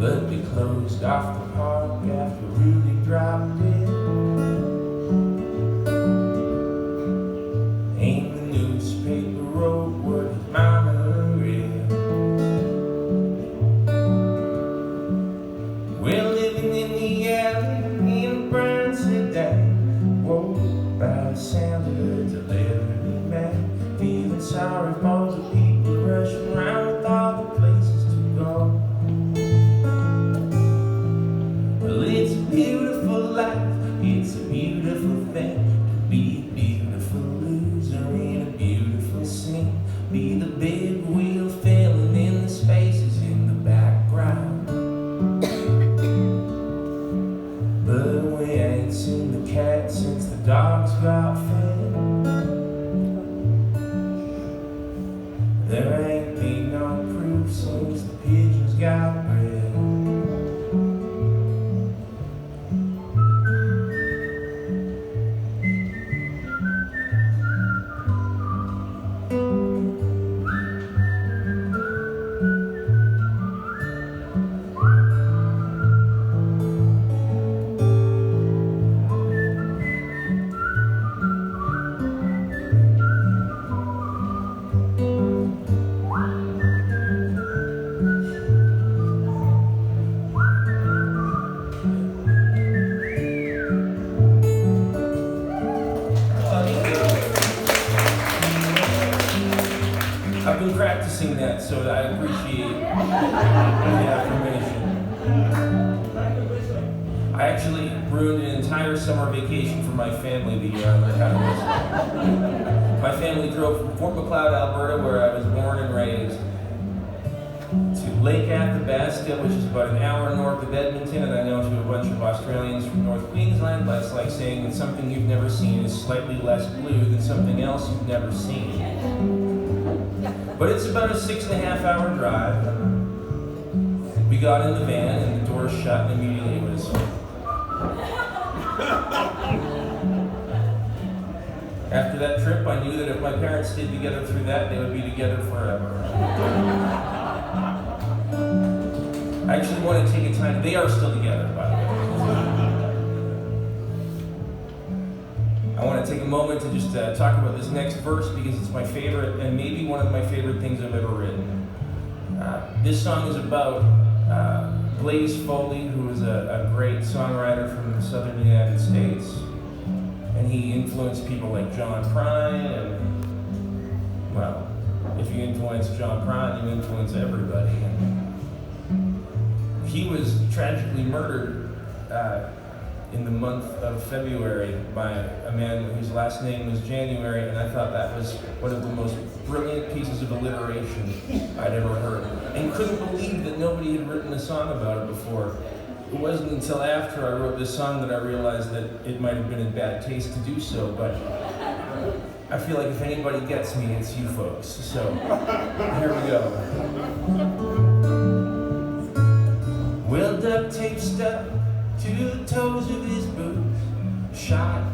but they closed off the park after Rudy dropped in. Ain't the newspaper wrote what his mama read. We're living in the alley in a brown sedan, woke by the sound of a delivery man, feeling sorry for the people rushing around with all the places to go. Well, it's a beautiful life, it's a beautiful thing to be a beautiful loser in a beautiful scene. Be the big wheel filling in the spaces in the background. But we ain't seen the cat since the dogs got fed. There ain't been no proof since the pigeons got bred. I've been practicing that, so I appreciate the affirmation. I actually ruined an entire summer vacation for my family the year I learned how to whistle. My family drove from Fort McLeod, Alberta, where I was born and raised, to Lake Athabasca, which is about an hour north of Edmonton, and I know to a bunch of Australians from North Queensland, but it's like saying that something you've never seen is slightly less blue than something else you've never seen. But it's about a 6.5-hour drive. We got in the van and the doors shut and immediately it was... After that trip, I knew that if my parents stayed together through that, they would be together forever. I actually want to take a time... They are still together, by the way. I want to take a moment to just talk about this next verse because it's my favorite and maybe one of my favorite things I've ever written. This song is about Blaze Foley, who is a great songwriter from the southern United States. And he influenced people like John Prine, and, well, if you influence John Prine, you influence everybody. And he was tragically murdered in the month of February by a man whose last name was January, and I thought that was one of the most brilliant pieces of alliteration I'd ever heard. And couldn't believe that nobody had written a song about it before. It wasn't until after I wrote this song that I realized that it might have been in bad taste to do so, but I feel like if anybody gets me, it's you folks. So, here we go. Well, duct tape stuck to the toes of his boots, shot